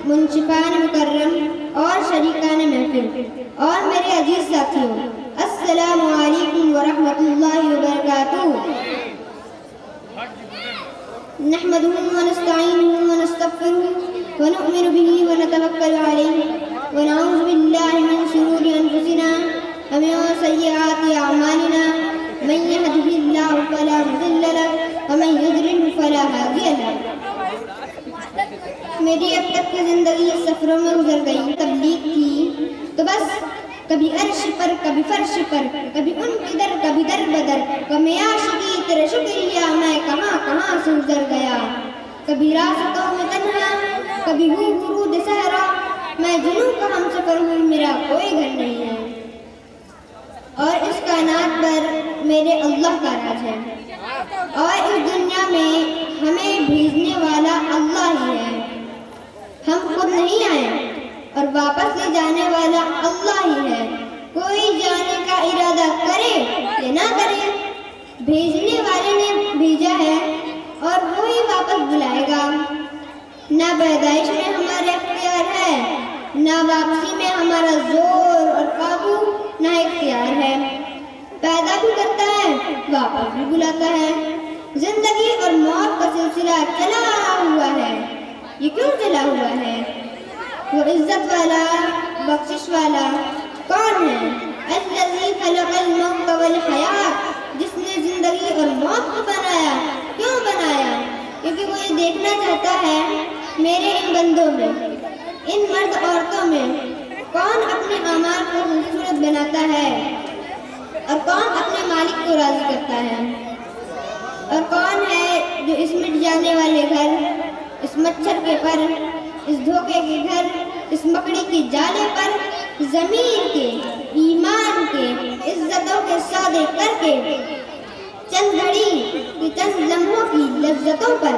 منصفان مکرم اور شریکان محفل اور میرے عزیز ساتھیوں، السلام علیکم ورحمۃ اللہ وبرکاتہ۔ نحمده ونستعینه ونستغفره ونؤمن به ونتوکل علیہ ونعوذ باللہ من شرور انفسنا ومن سیئات اعمالنا، من یهده اللہ فلا مضل له ومن یضلل فلا ہادی له۔ میری اب تک کی زندگی سفروں میں گزر گئی، تبلیغ کی تو بس کبھی عرش پر کبھی فرش پر، کبھی ان کی در کبھی در بدر، کبھی عاشقی تیرے شکریہ میں کہاں کہاں سے گزر گیا، کبھی راستوں میں تنہا کبھی ہوں ورود صحرا، میں جنوں کا ہم سفر ہوں، میرا کوئی گھر نہیں ہے، اور اس کائنات پر میرے اللہ کا راج ہے، اور اس دنیا میں ہمیں بھیجنے والا اللہ ہی ہے، ہم خود نہیں آئے اور واپس لے جانے والا اللہ ہی ہے، کوئی جانے کا ارادہ کرے یا نہ کرے، بھیجنے والے نے بھیجا ہے اور وہی واپس بلائے گا، نہ پیدائش میں ہمارا اختیار ہے، نہ واپسی میں ہمارا زور اور قابو، نہ اختیار ہے، پیدا بھی کرتا ہے واپس بھی بلاتا ہے، زندگی اور موت کا سلسلہ چلا ہوا ہے، یہ کیوں چلا ہوا ہے؟ وہ عزت والا بخشش والا کون ہے؟ الذی خلق الموت والحیات، جس نے زندگی اور موت کو بنایا، کیوں بنایا؟ کیونکہ وہ یہ دیکھنا چاہتا ہے میرے ان بندوں میں، ان مرد عورتوں میں کون اپنے اعمال کو خوبصورت بناتا ہے، اور کون اپنے مالک کو راضی کرتا ہے، اور کون ہے جو اس مٹ جانے والے گھر، اس مچھر کے پر، اس دھوکے کے گھر، اس مکڑی کی جالے پر، زمین کے، ایمان کے، عزتوں کے سودے کر کے، چند گھڑی کی چند لمحوں کی لذتوں پر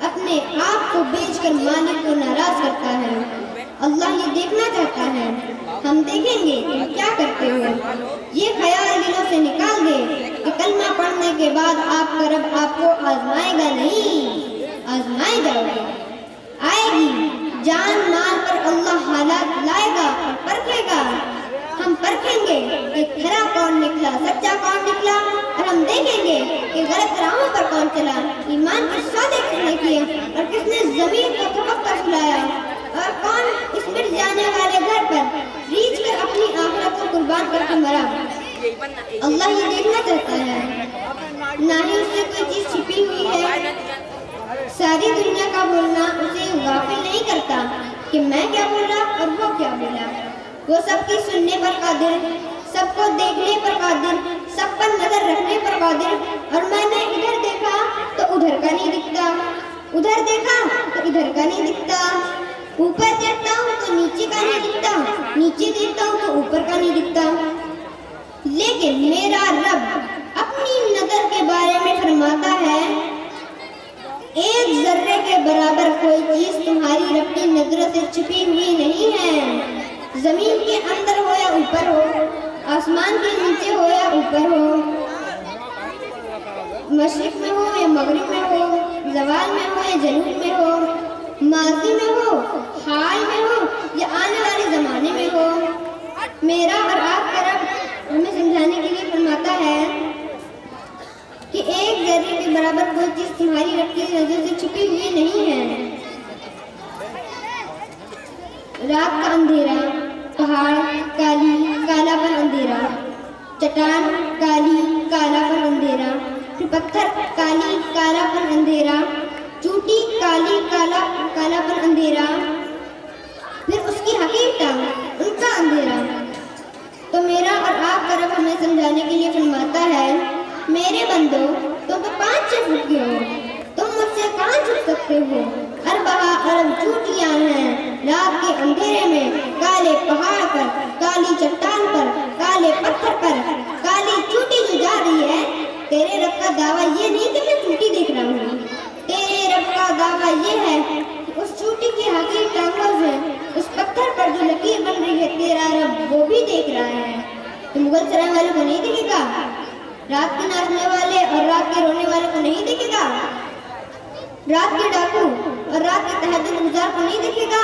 اپنے آپ کو بیچ کر مالک کو ناراض کرتا ہے۔ اللہ یہ دیکھنا چاہتا ہے، ہم دیکھیں گے تم کیا کرتے ہو، یہ خیال دلوں سے نکال دے کہ کلمہ پڑھنے کے بعد آپ کا رب آپ کو آزمائے گا نہیں، آزمائے جاؤ گے، آئے گی جان مال پر اللہ حالات لائے گا اور پرکھے گا، ہم پرکھیں گے کہ کھرا کون نکلا، سچا کون نکلا، اور ہم دیکھیں گے کہ غلط راہوں پر کون چلا، ایمان کے سودے کس نے کیے اور کس نے زمین کو تھپک کر سلایا، اور کون اس مٹ جانے والے گھر پر ریچھ کر اپنی آخرت کو قربان کر کے مرا۔ اللہ یہ دیکھنا چاہتا ہے، نہ ہی اس سے کوئی چیز چھپی ہوئی ہے، ساری دنیا کا بولنا اسے غافل نہیں کرتا کہ میں کیا بولا اور وہ کیا بولا، وہ سب کی سننے پر قادر، سب کو دیکھنے پر قادر، سب پر نظر رکھنے پر قادر، اور میں نے ادھر دیکھا تو ادھر کا نہیں دکھتا، ادھر دیکھا تو ادھر کا نہیں دکھتا، اوپر دیکھتا ہوں تو نیچے کا نہیں دکھتا، نیچے دیکھتا ہوں تو اوپر کا نہیں دکھتا، لیکن میرا رب اپنی نظر کے بارے میں فرماتا ہے، ایک ذرے کے برابر کوئی چیز تمہاری رب کی نظروں سے چھپی ہوئی نہیں ہے، زمین کے اندر ہو یا اوپر ہو، آسمان کے نیچے ہو یا اوپر ہو، مشرق میں ہو یا مغرب میں ہو، زوال میں ہو یا جنوب میں ہو، ماضی میں ہو، حال میں ہو یا آنے والے زمانے میں ہو، میرا اور آپ کا رب ہمیں سمجھانے کے لیے فرماتا ہے کہ ایک ذرے کے برابر کوئی چیز تمہاری رب کی نظر سے چھپی ہوئی نہیں ہے۔ رات کا اندھیرا، پہاڑ کالی کالا پر اندھیرا، چٹان کالی کالا پر اندھیرا، پھر پتھر کالی کالا پر اندھیرا، چوٹی کالی کالا پر اندھیرا، پھر اس کی حقیر ٹانگ ان کا اندھیرا۔ تو میرا اور آپ کا رب ہمیں سمجھانے کے لیے فرماتا ہے، میرے بندو تم تو 5-6 فٹ کے ہو، تم مجھ سے کہاں چھپ سکتے ہو، اربع ارب چوٹیاں ہیں رات کے اندھیرے میں، کالے پہاڑ پر، کالی چٹان پر، کالے پتھر پر، کالی چوٹی جو جا رہی ہے، تیرے رب کا دعویٰ یہ نہیں کہ میں چوٹی دیکھ رہا ہوں، تیرے رب کا دعویٰ یہ ہے کہ اس چوٹی کی حقیر ٹانگوں سے اس پتھر پر جو لکیر بن رہی ہے، تیرا رب وہ بھی دیکھ رہا ہے۔ تو مغل سرائے والے کو نہیں دیکھے گا، رات کے ناچنے والے اور رات کے رونے والے کو نہیں دیکھے گا، رات کے ڈاکو اور رات کے تہجد گزار کو نہیں دیکھے گا،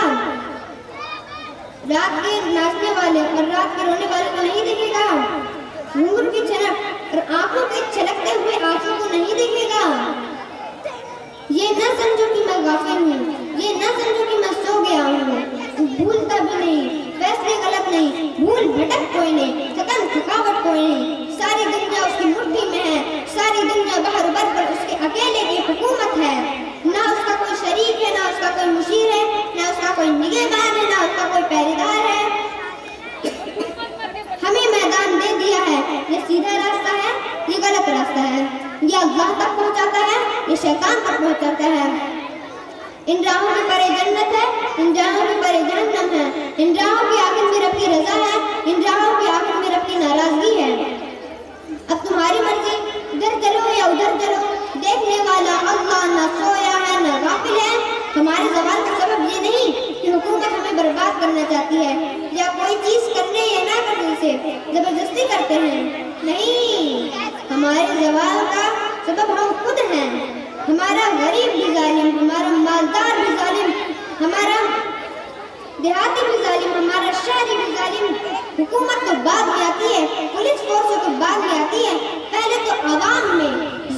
رات کے ناچنے والے اور رات کے رونے والے کو نہیں دیکھے گا؟ نور کی چمک اور آنکھوں کے چھلکتے ہوئے آنسو کو نہیں دیکھے گا؟ یہ نہ سمجھو کہ میں غافل ہوں، یہ نہ سمجھو کہ میں سو گیا ہوں، بھولتا بھی نہیں، فیصلے غلط نہیں، بھول بھٹک کوئی نہیں، تھکن تھکاوٹ کوئی نہیں، ساری دنیا اس کی مٹھی میں ہے، ساری دنیا بحر بر پر اس کے اکیلے کی حکومت ہے، نہ اس کا کوئی شریک ہے، نہ اس کا کوئی مشیر ہے، نہ اس کا کوئی نگہبان ہے، نہ اس کا کوئی پہریدار ہے۔ ہمیں میدان دے دیا ہے، یہ سیدھا راستہ ہے، یہ غلط راستہ ہے، یہ اللہ تک پہنچاتا ہے، یہ شیطان تک پہنچاتا ہے۔ ان راہوں کے پرے جنت ہے، ان راہوں کے پرے جہنم ہے، ان راہوں کے آخر میں رب کی رضا ہے، ان راہوں کے آخر میں رب کی ناراضگی ہے۔ اب تمہاری مرضی، ادھر چلو یا ادھر چلو، دیکھنے والا اللہ نہ سویا ہے نہ غافل ہے۔ ہمارے زوال کا سبب یہ نہیں کہ حکومت ہمیں برباد کرنا چاہتی ہے یا کوئی چیز کرنے یا نہ کرنے سے زبردستی کرتے ہیں، نہیں، ہمارے زوال کا سبب ہم خود ہیں۔ ہمارا غریب بھی ظالم، ہمارا مالدار بھی ظالم، ہمارا دیہاتی بھی ظالم، ہمارا شہری بھی ظالم۔ حکومت تو بعد میں آتی ہے، پولیس فورس تو بعد میں آتی ہے، پہلے تو عوام میں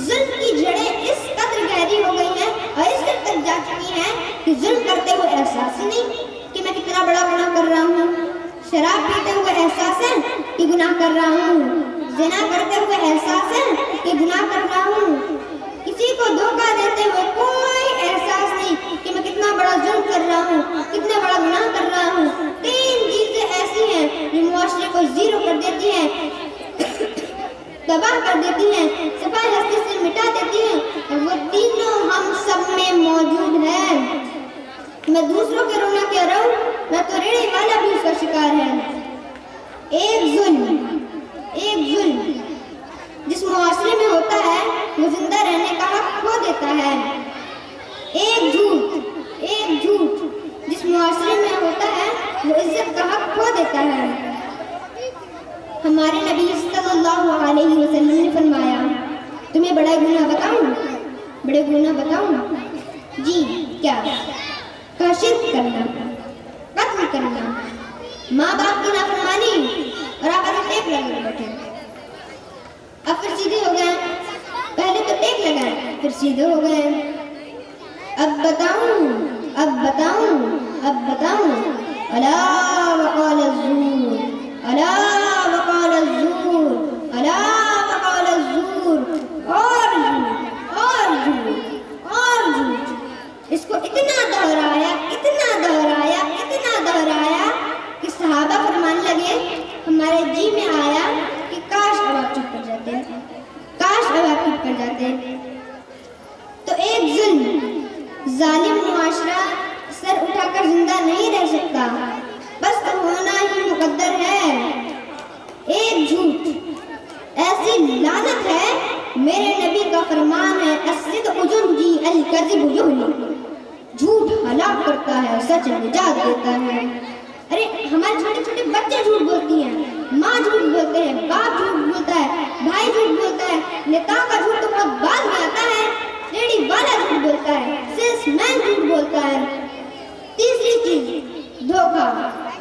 ظلم کی جڑیں اس قدر گہری ہو گئی ہیں اور اس حد تک جا چکی ہیں کہ ظلم کرتے ہوئے احساس ہی نہیں کہ میں کتنا بڑا گناہ کر رہا ہوں، شراب پیتے ہوئے احساس ہے کہ گناہ کر رہا ہوں، زنا کرتے ہوئے احساس ہے کہ گناہ کر رہا ہوں، کسی کو دھوکہ دیتے ہوئے کوئی احساس نہیں کہ میں کتنا بڑا ظلم کر رہا ہوں، کتنا بڑا گناہ کر رہا ہوں۔ تین چیزیں ایسی ہیں جو معاشرے کو زیرو کر دیتی ہیں، تباہ کر دیتی ہیں، صفائی ہستی سے مٹا دیتی ہیں، اور وہ تینوں ہم سب میں موجود ہیں۔ میں دوسروں کے رونا کیا رہوں، میں تو ریڑھی والا بھی اس کا شکار ہے۔ ایک ظلم جس معاشرے میں ہوتا ہے وہ زندہ رہنے کا حق کھو دیتا ہے۔ ایک جھوٹ جس معاشرے میں ہوتا ہے وہ عزت کا حق کھو دیتا ہے۔ ہمارے نبی صلی اللہ علیہ وسلم نے فرمایا، تمہیں بڑے گناہ بتاؤں؟ جی کیا؟ کہا شرک کرنا، قتل کرنا، ماں باپ کی نافرمانی، اور آپ ایسے ٹیک لگے بیٹھے۔ اب پھر سیدھے ہو گئے، پہلے تو ٹیک لگائے پھر سیدھے ہو گئے۔ اب بتاؤں الا وقال الزور، الا وقال الزور، الا وقال الزور، اور جھوٹ، اس کو اتنا دہرایا کہ صحابہ فرمانے لگے، ہمارے جی میں آیا کہ کاش اب آپ چپ کر جاتے۔ تو ایک ظالم معاشرہ سر اٹھا کر زندہ نہیں رہ سکتا، بس تو ہونا ہی مقدر ہے۔ ایک جھوٹ ایسی لعنت ہے، میرے نبی کا فرمان ہے، الصدق ينجي الكذب يهلك، جھوٹ ہلاک کرتا ہے، سچ نجات دیتا ہے۔ ارے ہمارے چھوٹے چھوٹے بچے جھوٹ بولتی ہیں، ماں جھوٹ بولتے ہیں، باپ جھوٹ بولتا ہے، بھائی جھوٹ بولتا ہے، نیتاؤں کا جھوٹ تو بہت بعد میں آتا ہے، ریڑھی والا جھوٹ بولتا ہے، سیلس مین جھوٹ بولتا ہے۔ تیسری چیز، دھوکہ،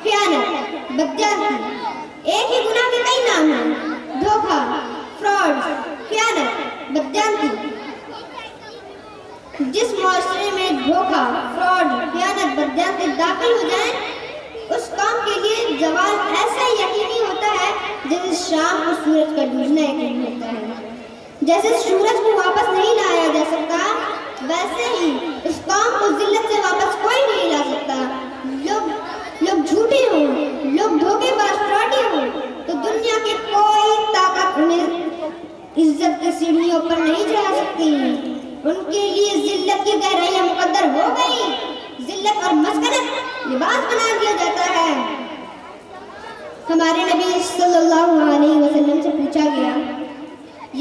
خیانت، بدجانتی۔ ایک ہی گناہ کے کئی نام ہیں، دھوکہ، فراڈ، خیانت، بدجانتی۔ جس معاشرے میں دھوکہ، فراڈ، خیانت، بدجانتی داخل ہو جائیں، اس قوم کے لیے زوال ایسا یقینی ہوتا ہے جیسے شام کو سورج کا ڈوبنا یقینی ہوتا ہے۔ جیسے سورج کو واپس نہیں لایا جا سکتا، ویسے ہی اس قوم کو ذلت سے واپس کوئی نہیں لا سکتا۔ لوگ جھوٹے ہوں، لوگ دھوکے باز فراڈی ہوں، تو دنیا کی کوئی طاقت انہیں عزت کی سیڑھیوں پر نہیں چڑھا سکتی۔ ان کے لیے ذلت کی گہرائیاں مقدر ہو گئی، ذلت اور مسکنت لباس بنا دیا جاتا ہے۔ ہمارے نبی صلی اللہ علیہ وسلم سے پوچھا گیا،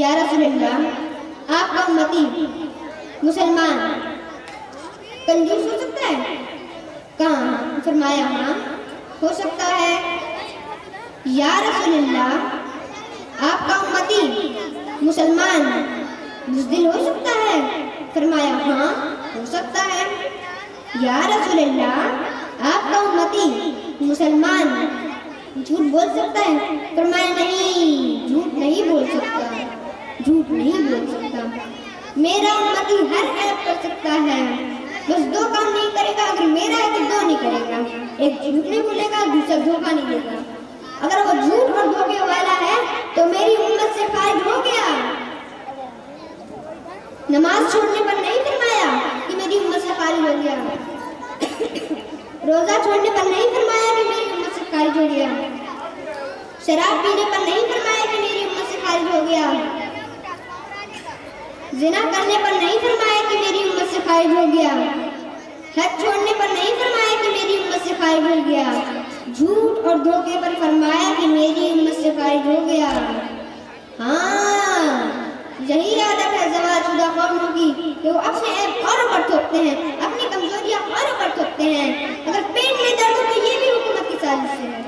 یا رسول اللہ، آپ کا امتی مسلمان کنجوس ہو سکتا ہے؟ کہاں؟ فرمایا ہاں ہو سکتا ہے۔ یا رسول اللہ، آپ کا امتی مسلمان بزدل ہو سکتا ہے؟ فرمایا ہاں ہو سکتا ہے۔ یا رسول اللہ، آپ کا امتی مسلمان جھوٹ بول سکتا ہے؟ فرمایا نہیں، جھوٹ نہیں بول سکتا، جھوٹ نہیں بول سکتا۔ میرا امتی ہر عیب کر سکتا ہے، بس دو کام نہیں کرے گا۔ اگر میرا ہے تو دو نہیں کرے گا، ایک جھوٹ نہیں بولے گا، دوسرا دھوکہ نہیں دے گا۔ اگر وہ جھوٹ اور دھوکے والا ہے تو میری امت سے خارج ہو گیا۔ نماز چھوڑنے پر نہیں فرمایا کہ میری امت سے خارج ہو گیا، روزہ چھوڑنے پر نہیں فرمایا کہ میری امت سے خارج ہو گیا، شراب پینے پر نہیں فرمایا کہ میری امت سے خارج ہو گیا، زنا کرنے پر نہیں فرمایا کہ میری امت سے خارج ہو گیا، حج چھوڑنے پر نہیں فرمایا کہ میری امت سے خارج ہو گیا، جھوٹ اور دھوکے پر فرمایا کہ میری امت سے خارج ہو گیا۔ ہاں، یہی عادت ہے زوال شدہ قوموں کی کہ وہ اپنے عیب اوروں پر تھوپتے ہیں، اپنی کمزوریاں اوروں پر تھوپتے ہیں۔ اگر پیٹ میں درد ہو تو یہ بھی حکومت کی سازش ہے۔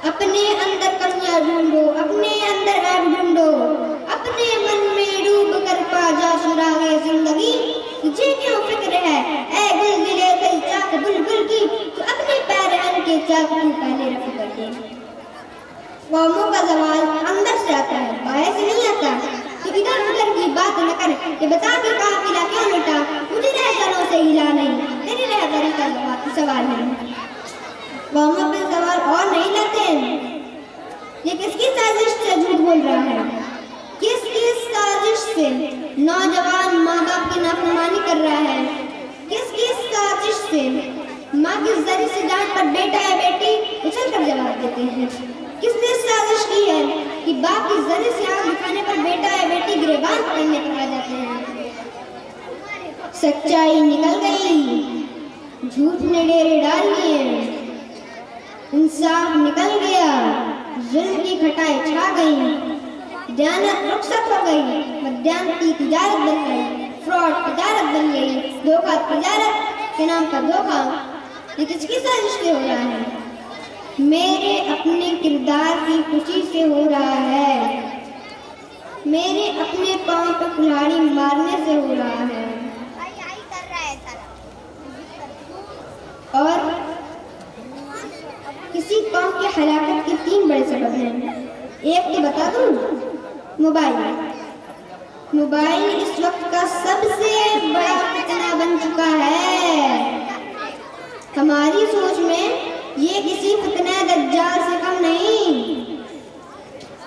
اپنے اندر کمیاں ڈھونڈو، اپنے اندر عیب ڈھونڈو، اپنے من میں ڈوب کر پا جا سراغِ زندگی۔ تجھے کیوں فکر ہے اے گل دلے کئی چاک بلبل کی، تو اپنے پیر ان کے چاک تو پہلے رفع کر دے۔ قوموں کا زوال اندر سے آتا ہے، باہر سے نہیں آتا۔ تو ادھر ادھر کی بات نہ کر کہ بتا کہ قافلہ کیوں لٹا، مجھے رہبروں سے ہلا نہیں، تیری رہبری کا سوال ہے۔ قوموں پہ سوال اور نہیں لاتے۔ یہ کس کی سازش سے جھوٹ بول رہا ہے؟ کس کی سازش سے نوجوان ماں باپ کی نافرمانی کر رہا ہے؟ کس کی سازش سے ماں کی ذری سے ڈانٹ پر بیٹا یا بیٹی اچھل کر جواب دیتے ہیں؟ کس نے سازش کی ہے کہ باپ کی ذری سے آنکھ دکھانے پر بیٹا یا بیٹی گریبان پکڑنے پر آ جاتے ہیں؟ سچائی نکل گئی، جھوٹ نے ڈیرے ڈال لیے، انصاف نکل گیا، ظلم کی کھٹائیں چھا گئی، دیانت رخصت ہو گئی، مدیانتی تجارت بن گئی، فراڈ تجارت بن گئی، دھوکہ تجارت کے نام پر دھوکہ۔ یہ کس کی سازش سے ہو رہا ہے؟ میرے اپنے کردار کی خوشی سے ہو رہا ہے، میرے اپنے پاؤں پہ کلہاڑی مارنے سے ہو رہا ہے۔ اور کسی قوم کی ہلاکت کے 3 بڑے سبب ہیں۔ ایک تو بتا دوں، موبائل اس وقت کا سب سے بڑا فتنہ بن چکا ہے۔ ہماری سوچ میں یہ کسی فتنہ دجال سے کم نہیں۔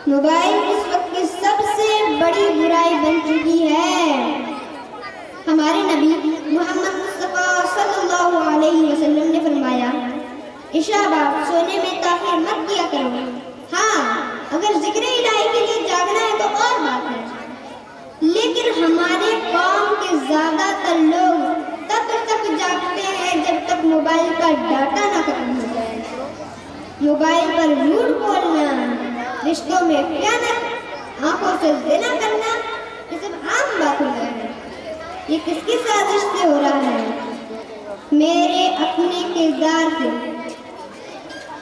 موبائل اس وقت کی سب سے بڑی برائی بن چکی ہے۔ ہمارے نبی محمد مصطفیٰ صلی اللہ علیہ وسلم نے فرمایا، عشاء بعد سونے میں تاخیر مت کیا کرو۔ ہاں، اگر ذکر الہی کے لیے جاگنا ہے تو اور بات ہے، لیکن ہمارے قوم کے زیادہ تر لوگ تب تک جاگتے ہیں جب تک موبائل کا ڈاٹا نہ ختم ہو جائے۔ موبائل پر جھوٹ بولنا، رشتوں میں خیانت، آنکھوں سے زنا کرنا، یہ سب عام بات ہو گیا ہے۔ یہ کس کی سازش سے ہو رہا ہے؟ میرے اپنے کردار سے۔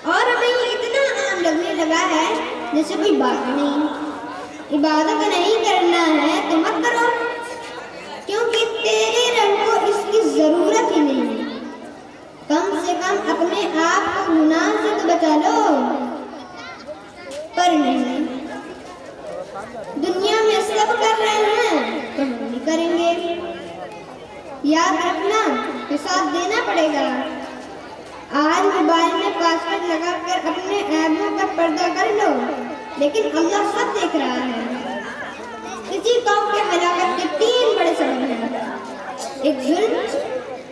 اور ہمیں یہ اتنا عام لگنے لگا ہے جیسے کوئی بات نہیں۔ عبادت نہیں کرنا ہے تو مت کرو، کیونکہ تیرے رب کو اس کی ضرورت ہی نہیں ہے۔ کم سے کم اپنے آپ کو گناہ سے تو بچا لو۔ پر نہیں، دنیا میں سب کر رہے ہیں تو ہم بھی کریں گے۔ یاد رکھنا، حساب دینا پڑے گا۔ آج موبائل میں پاسورڈ لگا کر اپنے عیبوں کا پردہ کر لو، لیکن اللہ سب دیکھ رہا ہے۔ کسی قوم کے ہلاکت کے 3 بڑے سبب ہیں، ایک ظلم،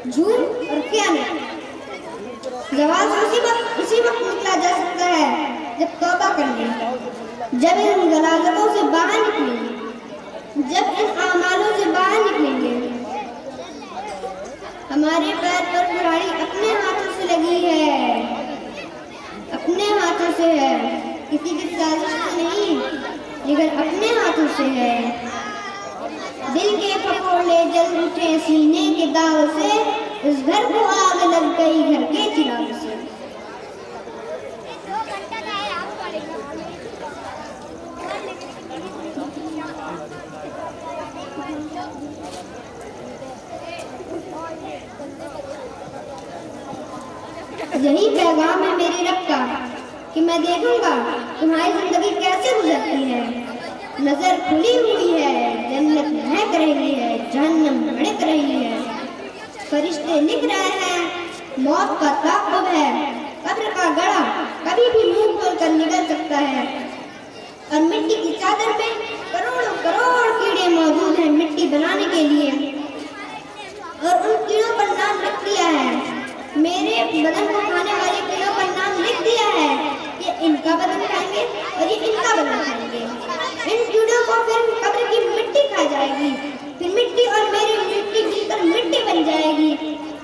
جھوٹ اور خیانت۔ زوال اسی وقت نکلا جا سکتا ہے جب توبہ کر لیں، جب ان غلاظتوں سے باہر نکلیں گے، جب ان اعمالوں سے باہر نکلیں گے۔ ہمارے پیر پر کلاڑی اپنے ہاتھوں سے لگی ہے، اپنے ہاتھوں سے ہے، کسی کی سازش سے نہیں، لیکن اپنے ہاتھوں سے ہے۔ دل کے پھپھولے جل اٹھے سینے کے داغ سے، اس گھر کو آگ لگ گئی گھر کے چراغ سے۔ یہی پیغام ہے میرے رب کا کہ میں دیکھوں گا تمہاری زندگی کیسے گزرتی ہے۔ نظر کھلی ہوئی ہے، جنت مہک رہی ہے، جہنم بھڑک رہی ہے۔ فرشتے لکھ رہے ہیں، موت کا تعاقب ہے، قبر کا گڑھا کبھی بھی منہ کھول کر نکل سکتا ہے، اور مٹی کی چادر میں کروڑوں کروڑ کیڑے موجود ہیں مٹی بنانے کے لیے، اور ان کیڑوں پر نام لکھ دیا ہے، میرے بدن کو کھانے والے کیڑوں پر نام لکھ دیا ہے کہ ان کا بدن کھائیں گے اور یہ ان کا بدن کھائیں گے۔ ان کیڑوں کو پھر قبر کی مٹی کھا جائے گی، پھر مٹی اور میری مٹی مل کر مٹی بن جائے گی،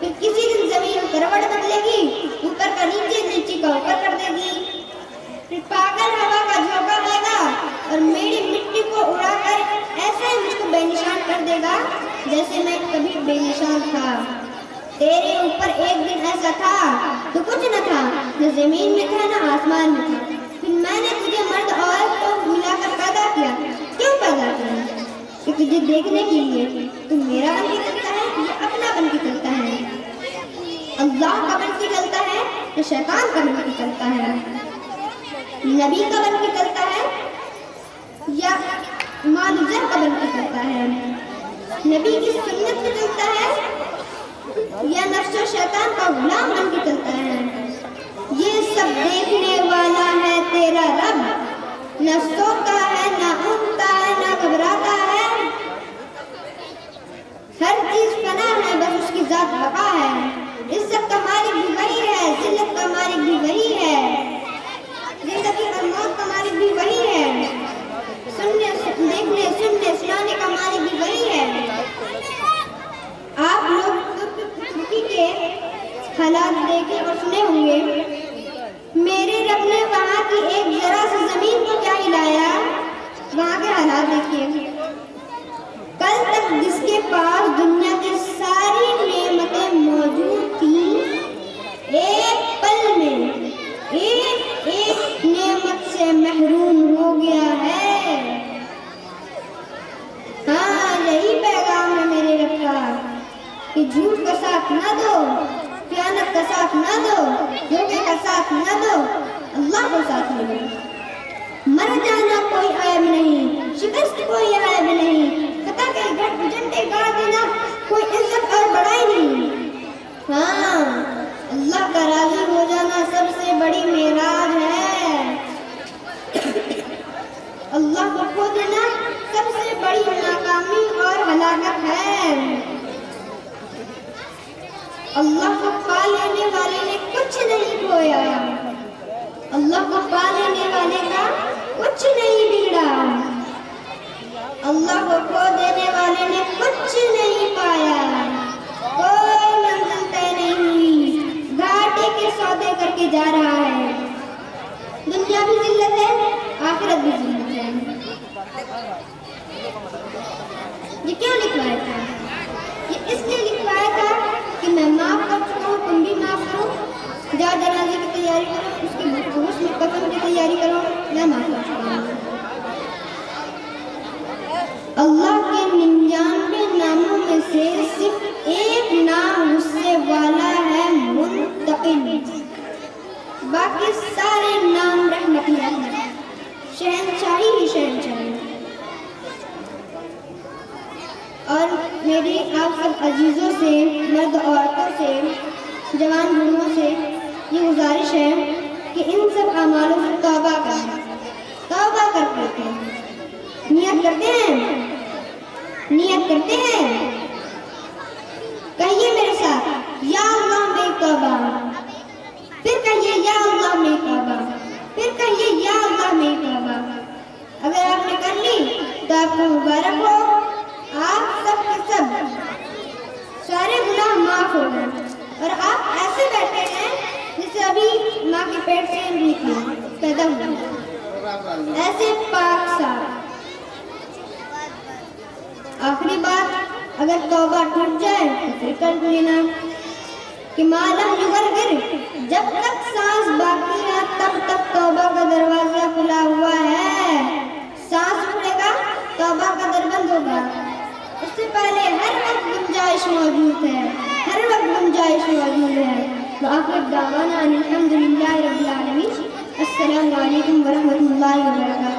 پھر کسی دن زمین کروٹ بدلے گی، اوپر کا نیچے، نیچے کا اوپر کر دے گی، پھر پاگل ہوا کا جھونکا دے گا اور میری مٹی کو اڑا کر ایسے مجھ کو بے نشان کر دے گا جیسے میں کبھی بے نشان تھا۔ تیرے اوپر ایک دن ایسا تھا تو کچھ نہ تھا، نہ زمین میں تھا نہ آسمان میں تھا، پھر میں نے تجھے مرد عورت کو ملا کر پیدا کیا۔ کیوں پیدا کیا؟ کہ تجھے دیکھنے کے لیے تو میرا بن کے چلتا ہے یا اپنا بن کے چلتا ہے، اللہ کا بن کے چلتا ہے یا شیطان کا بن کے چلتا ہے، نبی کا بن کے چلتا ہے یا مانجر کا بن کے چلتا ہے، نبی کی سنت پہ چلتا ہے یا نفس و شیطان کا غلام بن کے چلتا ہے۔ یہ سب دیکھنے والا ہے تیرا رب، نہ سوتا ہے نہ اٹھتا ہے نہ گھبراتا ہے، ہر چیز فنا ہے بس اس کی ذات بقا ہے، عزت کا مالک بھی وہی ہے، ذلت کا مالک بھی وہی ہے، زندگی اور موت کا مالک بھی وہی ہے، سننے دیکھنے سننے سنانے کا مالک بھی وہی ہے۔ آپ لوگ ترکی کے حالات دیکھے اور سنے ہوں گے، میرے رب نے وہاں کی ایک ذرا سی زمین کو کیا ہلایا، وہاں کے حالات دیکھیے۔ کل تک جس کے پاس دنیا کی ساری نعمتیں موجود تھیں، ایک پل میں ایک ایک نعمت سے محروم ہو گیا ہے۔ ہاں، یہی پیغام ہے میرے رب کا کہ جھوٹ کا ساتھ نہ دو، خیانت کا ساتھ نہ دو، دھوکے کا ساتھ نہ دو، اللہ کو ساتھ لو۔ مر جانا کوئی عیب نہیں، شکست کوئی عیب نہیں، خطا کے جھنڈے گاڑ دینا کوئی عزت اور بڑائی نہیں۔ ہاں، اللہ کا راضی ہو جانا سب سے بڑی معراج ہے، اللہ کو کھو دینا سب سے بڑی ناکامی اور ہلاکت ہے۔ اللہ کو پا لینے والے نے کچھ نہیں کھویا، اللہ کو پا لینے والے کا کچھ نہیں بگڑا، اللہ کو کھو دینے والے نے کچھ نہیں پایا، کوئی منزل طے نہیں ہوئی، گھاٹے کے سودے کر کے جا رہا ہے۔ دنیا بھی ذلت ہے، آخرت بھی ذلت ہے۔ یہ کیوں لکھوایا تھا؟ یہ اس لیے لکھوایا تھا کہ میں معاف کر چکا ہوں، تم بھی معاف کرو، جا جنازے کی تیاری کرو، اس کے غسل کفن کی تیاری کرو، میں معاف کر چکا ہوں۔ اللہ کے 99 ناموں میں سے صرف ایک نام غصے والا ہے، منتقم، باقی سارے نام رحمتی ہیں، شہنشاہی ہی شہنشاہی۔ اور میری آپ سب عزیزوں سے، مرد عورتوں سے، جوان بوڑھوں سے یہ گزارش ہے کہ ان سب اعمالوں سے توبہ کریں، توبہ کرتے ہیں، نیت کرتے ہیں، نیت کرتے ہیں، کہیے میرے ساتھ، یا اللہ میری توبہ، پھر کہیے یا اللہ میری توبہ، پھر کہیے یا اللہ میری توبہ۔ اگر آپ نے کر لی تو آپ کو مبارک ہو، آپ سب کے سب سارے گناہ معاف ہو گئے، اور آپ ایسے بیٹھے ہیں جسے ابھی ماں کے پیٹ سے پیدا ہوئے، ایسے پاک صاف۔ آخری بات، اگر توبہ ٹوٹ جائے تو پھر کر لینا کہ معلوم یغرغر، جب تک سانس باقی ہے تب تک توبہ کا دروازہ کھلا ہوا ہے، سانس اٹھے گا توبہ کا در بند ہوگا، اس سے پہلے ہر وقت گنجائش موجود ہے، ہر وقت گنجائش موجود ہے۔ وآخر دعوانا ان الحمد للہ رب العالمین. السلام علیکم ورحمۃ اللہ وبرکاتہ.